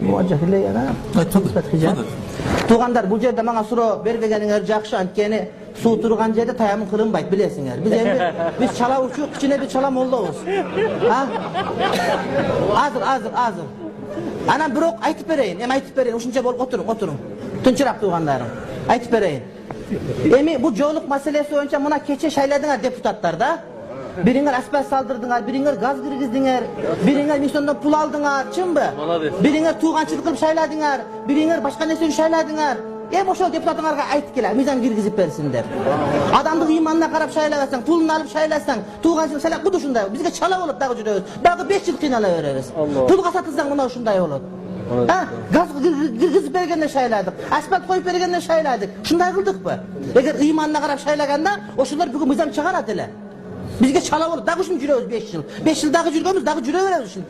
muvaccah ile yana. Tuğandar bu yerde bana suro bergegeninger jakşı antkeni su turgan yerde tayamın kırınbayt bilesinger. Biz çala uçuk içine bir çala mollabız. Ha? Azır. Anam birok aytıp bereyin. Aytıp bereyin. Uşuncha bolup oturun. Tınçırap tuğandarım. Aytıp bereyin. Emi bu joğluk meselesi boyunca muna keçe şayladılar deputatlar da. Biringer asbel saldırdılar, biringer gaz girgizdiler, biringer misyondan pul aldılar, çın mı? Biringer tuğançılık kılıp şayladılar, biringer başka nesini şayladılar. Boşal deputatlarga aytıp keler, mizan girgizip versinler. Adamdık imanına karab şaylasan, pulunu alıp şaylasan, tuğançılık şayla bu da şunday. Bizge çala olup dağı jürüyoruz. Dağı 5 yıl kıynala veririz. Pul kasatırsan buna şunday olur. Ha, gaz girgizip bergende şayladık, asfalt koyup bergende şayladık. Şunday kıldık mı? Eğer imanına karab şaylaganda, o şunlar bugün mizan çıkar atile. Bizge çala olup dağı şimdi jürüyoruz 5 yıl. 5 yıl dağı jürüyoruz, dağı jürüyoruz şimdi.